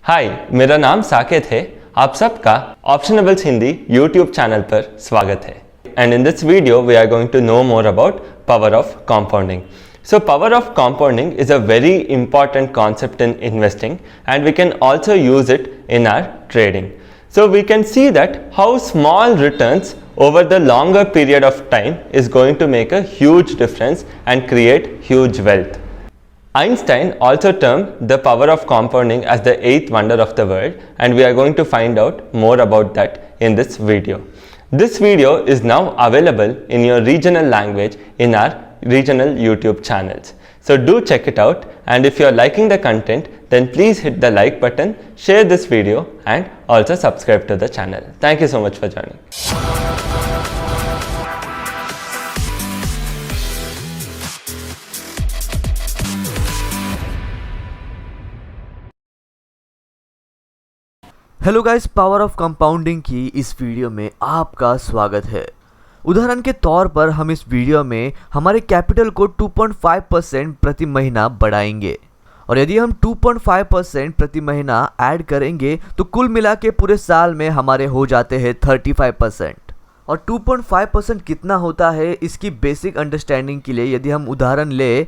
हाय, मेरा नाम साकेत है। आप सबका ऑप्शनेबल्स हिंदी यूट्यूब चैनल पर स्वागत है। And in this video we are going to know more about power of compounding. So power of compounding is a very important concept in investing, and we can also use it in our trading. So we can see that how small returns over the longer period of time is going to make a huge difference and create huge wealth. Einstein also termed the power of compounding as the eighth wonder of the world, and we are going to find out more about that in this video. This video is now available in your regional language in our regional YouTube channels. So do check it out, and if you are liking the content, then please hit the like button, share this video, and also subscribe to the channel. Thank you so much for joining. Hello guys, power of compounding की इस video में आपका स्वागत है। उदाहरण के तौर पर हम इस वीडियो में हमारे कैपिटल को 2.5% प्रति महीना बढ़ाएंगे, और यदि हम 2.5% प्रति महीना ऐड करेंगे तो कुल मिला के पूरे साल में हमारे हो जाते हैं 35%। और 2.5% कितना होता है, इसकी बेसिक अंडरस्टैंडिंग के लिए यदि हम उदाहरण ले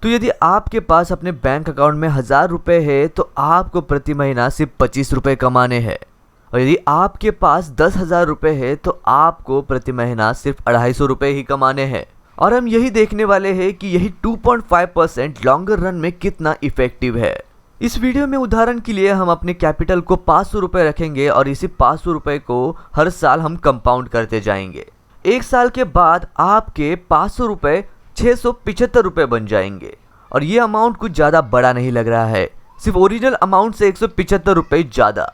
तो यदि आपके पास अपने बैंक अकाउंट में 1000 रुपये है तो आपको प्रति महीना सिर्फ 25 रुपये कमाने हैं, और यदि आपके पास 10,000 रुपये है तो आपको प्रति महीना सिर्फ 250 रुपये ही कमाने हैं। और हम यही देखने वाले हैं कि यही 2.5% लॉन्गर रन में कितना इफेक्टिव है। इस वीडियो में उदाहरण के लिए हम अपने कैपिटल को 500 रुपये रखेंगे, और इसी 500 रुपये को हर साल हम कंपाउंड करते जाएंगे। एक साल के बाद आपके 500 रुपये 675 रुपये बन जाएंगे, और ये अमाउंट कुछ ज़्यादा बड़ा नहीं लग रहा है, सिर्फ ओरिजिनल अमाउंट से 175 रुपये ज़्यादा।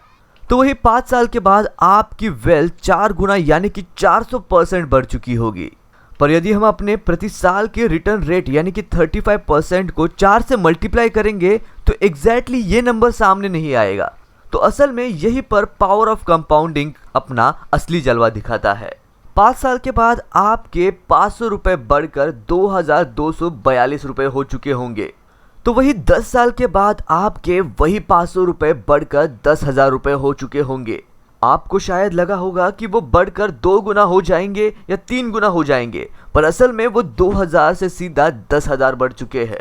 तो वही 5 साल के बाद आपकी वेल्थ 4 गुना यानी कि 400% बढ़ चुकी होगी। पर यदि हम अपने प्रति साल के रिटर्न रेट यानी कि 35% को 4 से मल्टीप्लाई करेंगे तो एग्जैक्टली ये नंबर सामने नहीं आएगा। तो असल में यही पर पावर ऑफ कंपाउंडिंग अपना असली जलवा दिखाता है। 5 साल के बाद आपके 500 रुपये बढ़कर 2242 रुपये हो चुके होंगे। तो वही 10 साल के बाद आपके वही 500 रुपये बढ़कर 10,000 रुपये हो चुके होंगे। आपको शायद लगा होगा कि वो बढ़कर 2 गुना हो जाएंगे या 3 गुना हो जाएंगे, पर असल में वो 2000 से सीधा 10,000 बढ़ चुके हैं।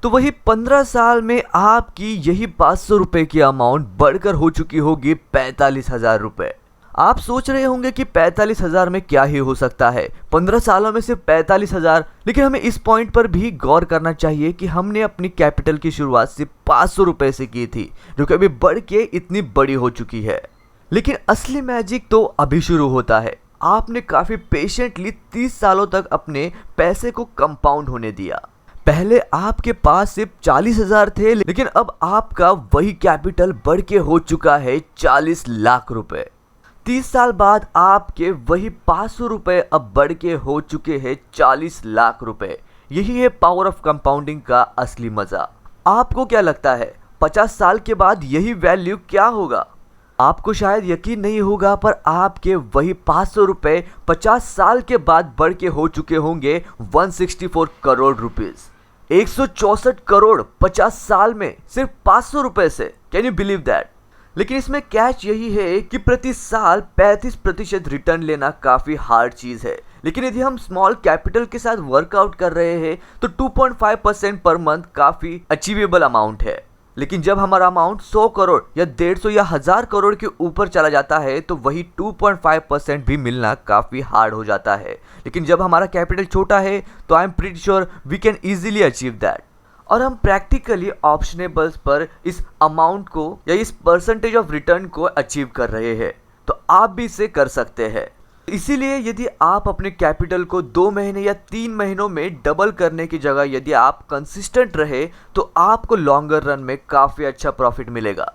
तो वही 15 साल में आपकी यही 500 रुपये की अमाउंट बढ़कर हो चुकी होगी 45,000 रुपये। आप सोच रहे होंगे कि 45,000 में क्या ही हो सकता है, 15 सालों में सिर्फ 45,000। लेकिन हमें इस पॉइंट पर भी गौर करना चाहिए कि हमने अपनी कैपिटल की शुरुआत सिर्फ 500 रुपये से की थी, जो कि अभी बढ़ के इतनी बड़ी हो चुकी है। लेकिन असली मैजिक तो अभी शुरू होता है। आपने काफ़ी पेशेंटली 30 सालों तक अपने पैसे को कंपाउंड होने दिया। पहले आपके पास सिर्फ 40,000 थे, लेकिन अब आपका वही कैपिटल बढ़ के हो चुका है 40 लाख रुपए। 30 साल बाद आपके वही 500 रुपये अब बढ़ के हो चुके हैं 40 लाख रुपए। यही है पावर ऑफ कंपाउंडिंग का असली मजा। आपको क्या लगता है 50 साल के बाद यही वैल्यू क्या होगा? आपको शायद यकीन नहीं होगा, पर आपके वही 500 रुपये 50 साल के बाद बढ़ के हो चुके होंगे 164 करोड़ रुपीस। 164 करोड़ 50 साल में सिर्फ 500 रुपये से। Can you believe that? लेकिन इसमें कैच यही है कि प्रति साल 35% रिटर्न लेना काफ़ी हार्ड चीज़ है। लेकिन यदि हम स्मॉल कैपिटल के साथ वर्कआउट कर रहे हैं तो 2.5% पर मंथ काफ़ी अचीवेबल अमाउंट है। लेकिन जब हमारा अमाउंट 100 करोड़ या 150 या 1000 करोड़ के ऊपर चला जाता है तो वही 2.5% भी मिलना काफ़ी हार्ड हो जाता है। लेकिन जब हमारा कैपिटल छोटा है तो I am pretty sure we can easily achieve that. और हम प्रैक्टिकली ऑप्शनेबल्स पर इस अमाउंट को या इस परसेंटेज ऑफ रिटर्न को अचीव कर रहे हैं, तो आप भी इसे कर सकते हैं। इसीलिए यदि आप अपने कैपिटल को 2 महीने या 3 महीनों में डबल करने की जगह यदि आप कंसिस्टेंट रहे तो आपको लॉन्गर रन में काफ़ी अच्छा प्रॉफिट मिलेगा।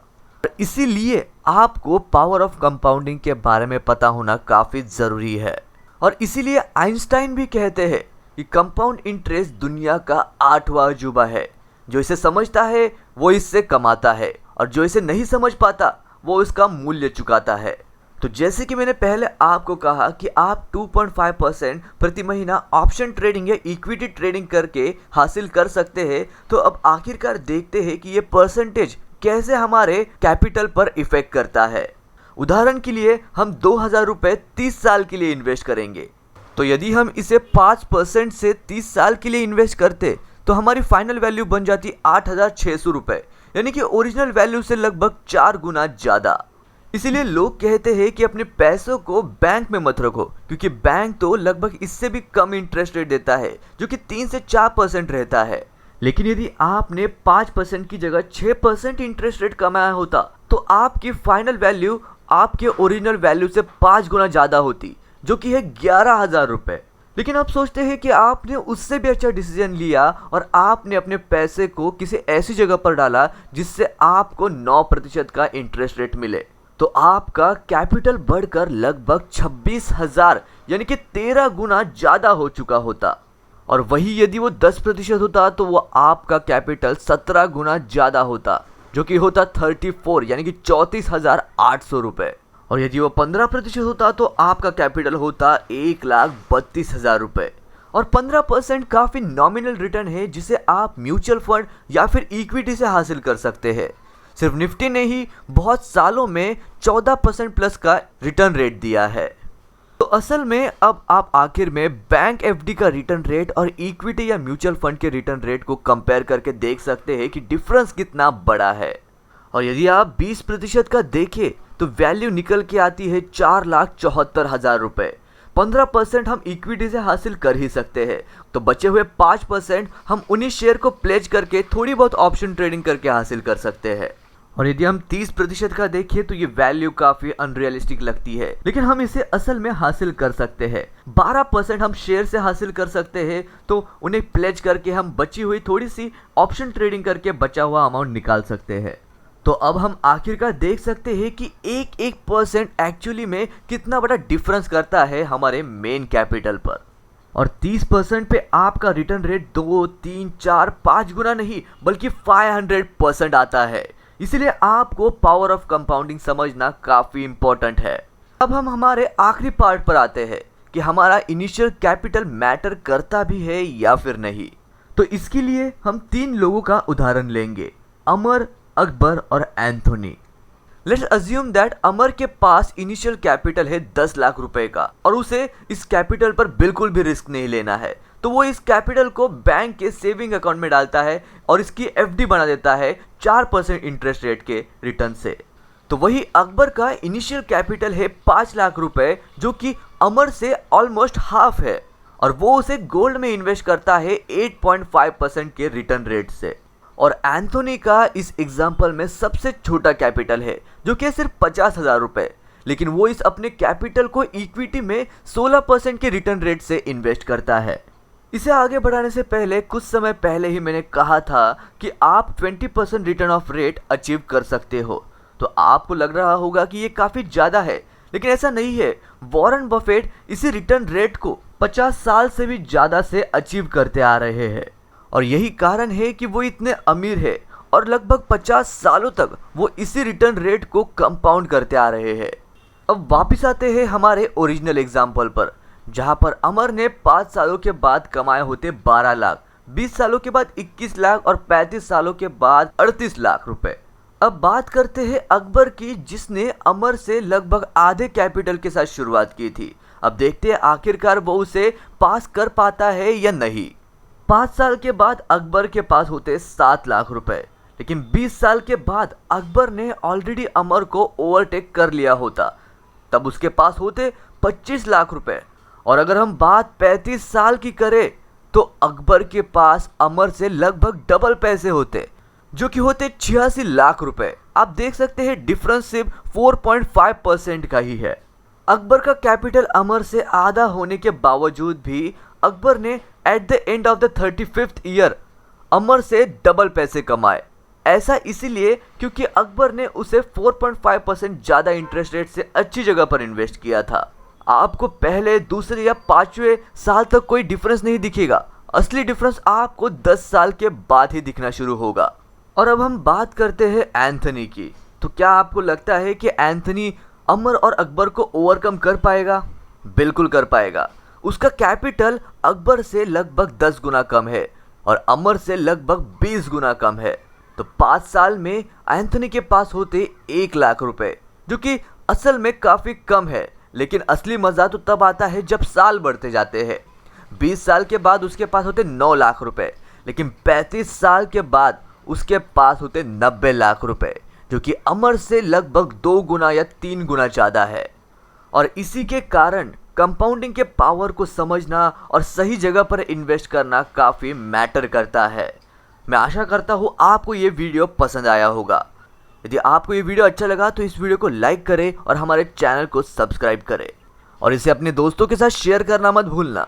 इसीलिए आपको पावर ऑफ कंपाउंडिंग के बारे में पता होना काफ़ी ज़रूरी है। और इसीलिए आइंस्टाइन भी कहते हैं कि कंपाउंड इंटरेस्ट दुनिया का 8वां अजूबा है। जो इसे समझता है वो इससे कमाता है, और जो इसे नहीं समझ पाता वो इसका मूल्य चुकाता है। तो जैसे कि मैंने पहले आपको कहा कि आप 2.5% प्रति महीना ऑप्शन ट्रेडिंग या इक्विटी ट्रेडिंग करके हासिल कर सकते हैं, तो अब आखिरकार देखते हैं कि ये परसेंटेज कैसे हमारे कैपिटल पर इफेक्ट करता है। उदाहरण के लिए हम 2000 रुपये 30 साल के लिए इन्वेस्ट करेंगे, तो यदि हम इसे 5% से 30 साल के लिए इन्वेस्ट करते तो हमारी फाइनल वैल्यू बन जाती 8600 रुपये, यानी कि ओरिजिनल वैल्यू से लगभग 4 गुना ज़्यादा। इसीलिए लोग कहते हैं कि अपने पैसों को बैंक में मत रखो, क्योंकि बैंक तो लगभग इससे भी कम इंटरेस्ट रेट देता है, जो कि 3 से 4% रहता है। लेकिन यदि आपने 5% की जगह 6% इंटरेस्ट रेट कमाया होता तो आपकी फाइनल वैल्यू आपके ओरिजिनल वैल्यू से 5 गुना ज़्यादा होती, जो कि है 11,000 रुपये। लेकिन आप सोचते हैं कि आपने उससे भी अच्छा डिसीजन लिया और आपने अपने पैसे को किसी ऐसी जगह पर डाला जिससे आपको 9% का इंटरेस्ट रेट मिले, तो आपका कैपिटल बढ़कर लगभग 26,000 यानी कि 13 गुना ज़्यादा हो चुका होता। और वही यदि वो 10% होता तो वो आपका कैपिटल 17 गुना ज़्यादा होता, जो कि होता 34 यानी कि 34,800 रुपये। और यदि वो 15% होता तो आपका कैपिटल होता 1,32,000 रुपये। और 15% काफ़ी नॉमिनल रिटर्न है, जिसे आप म्यूचुअल फंड या फिर इक्विटी से हासिल कर सकते हैं। सिर्फ निफ्टी ने ही बहुत सालों में 14% प्लस का रिटर्न रेट दिया है। तो असल में अब आप आखिर में बैंक एफडी का रिटर्न रेट और इक्विटी या म्यूचुअल फंड के रिटर्न रेट को कंपेयर करके देख सकते हैं कि डिफरेंस कितना बड़ा है। और यदि आप 20% का देखें तो वैल्यू निकल के आती है 4,74,000 रुपये। 15% हम इक्विटी से हासिल कर ही सकते हैं, तो बचे हुए 5% हम उन्हीं शेयर को प्लेज करके थोड़ी बहुत ऑप्शन ट्रेडिंग करके हासिल कर सकते हैं। और यदि हम 30% का देखें तो ये वैल्यू काफ़ी अनरियलिस्टिक लगती है, लेकिन हम इसे असल में हासिल कर सकते हैं। 12% हम शेयर से हासिल कर सकते हैं, तो उन्हें प्लेज करके हम बची हुई थोड़ी सी ऑप्शन ट्रेडिंग करके बचा हुआ अमाउंट निकाल सकते हैं। तो अब हम आखिरकार देख सकते हैं कि एक परसेंट एक्चुअली में कितना बड़ा डिफरेंस करता है हमारे मेन कैपिटल पर। और 30% पे आपका रिटर्न रेट 2, 3, 4, 5 गुना नहीं बल्कि 500% आता है। इसीलिए आपको पावर ऑफ कंपाउंडिंग समझना काफ़ी इंपॉर्टेंट है। अब हम हमारे आखिरी पार्ट पर आते हैं कि हमारा इनिशियल कैपिटल मैटर करता भी है या फिर नहीं। तो इसके लिए हम 3 लोगों का उदाहरण लेंगे, अमर, अकबर और एंथोनी। लेट्स अज्यूम दैट अमर के पास इनिशियल कैपिटल है 10 लाख रुपए का और उसे इस कैपिटल पर बिल्कुल भी रिस्क नहीं लेना है, तो वो इस कैपिटल को बैंक के सेविंग अकाउंट में डालता है और इसकी एफडी बना देता है 4% इंटरेस्ट रेट के रिटर्न से। तो वही अकबर का इनिशियल कैपिटल है 5 लाख रुपए, जो कि अमर से ऑलमोस्ट हाफ है, और वो उसे गोल्ड में इन्वेस्ट करता है 8.5% के रिटर्न रेट से। और एंथोनी का इस एग्जाम्पल में सबसे छोटा कैपिटल है, जो कि सिर्फ 50,000 रुपये, लेकिन वो इस अपने कैपिटल को इक्विटी में 16% के रिटर्न रेट से इन्वेस्ट करता है। इसे आगे बढ़ाने से पहले कुछ समय पहले ही मैंने कहा था कि आप 20% रिटर्न ऑफ रेट अचीव कर सकते हो। तो आपको लग रहा होगा कि ये काफ़ी ज़्यादा है, लेकिन ऐसा नहीं है। वॉरेन बफेट इसी रिटर्न रेट को 50 साल से भी ज़्यादा से अचीव करते आ रहे हैं, और यही कारण है कि वो इतने अमीर है और लगभग 50 सालों तक वो इसी रिटर्न रेट को कंपाउंड करते आ रहे हैं। अब वापस आते हैं हमारे ओरिजिनल एग्जाम्पल पर, जहां पर अमर ने 5 सालों के बाद कमाए होते 12 लाख, 20 सालों के बाद 21 लाख और 35 सालों के बाद 38 लाख रुपए। अब बात करते हैं अकबर की, जिसने अमर से लगभग आधे कैपिटल के साथ शुरुआत की थी। अब देखते हैं आखिरकार वो उसे पास कर पाता है या नहीं। 5 साल के बाद अकबर के पास होते 7 लाख रुपए, लेकिन 20 साल के बाद अकबर ने ऑलरेडी अमर को ओवरटेक कर लिया होता, तब उसके पास होते 25 लाख रुपए। और अगर हम बात 35 साल की करें तो अकबर के पास अमर से लगभग डबल पैसे होते, जो कि होते 86 लाख रुपए। आप देख सकते हैं डिफरेंस सिर्फ 4.5% का ही है। अकबर का कैपिटल अमर से आधा होने के बावजूद भी अकबर ने at the end of the 35th year Amar से डबल पैसे कमाए। ऐसा इसीलिए क्योंकि अकबर ने उसे 4.5% ज़्यादा इंटरेस्ट रेट से अच्छी जगह पर इन्वेस्ट किया था। आपको पहले, दूसरे या 5वें साल तक कोई डिफरेंस नहीं दिखेगा, असली डिफरेंस आपको 10 साल के बाद ही दिखना शुरू होगा। और अब हम बात करते हैं एंथनी की। तो क्या आपको लगता है कि एंथनी अमर और अकबर को ओवरकम कर पाएगा? बिल्कुल कर पाएगा। उसका कैपिटल अकबर से लगभग 10 गुना कम है और अमर से लगभग 20 गुना कम है। तो 5 साल में एंथोनी के पास होते 1 लाख रुपए, जो कि असल में काफ़ी कम है। लेकिन असली मज़ा तो तब आता है जब साल बढ़ते जाते हैं। 20 साल के बाद उसके पास होते 9 लाख रुपए, लेकिन 35 साल के बाद उसके पास होते 90 लाख रुपए, जो कि अमर से लगभग 2 गुना या 3 गुना ज़्यादा है। और इसी के कारण कंपाउंडिंग के पावर को समझना और सही जगह पर इन्वेस्ट करना काफ़ी मैटर करता है। मैं आशा करता हूँ आपको ये वीडियो पसंद आया होगा। यदि आपको ये वीडियो अच्छा लगा तो इस वीडियो को लाइक करें और हमारे चैनल को सब्सक्राइब करें और इसे अपने दोस्तों के साथ शेयर करना मत भूलना।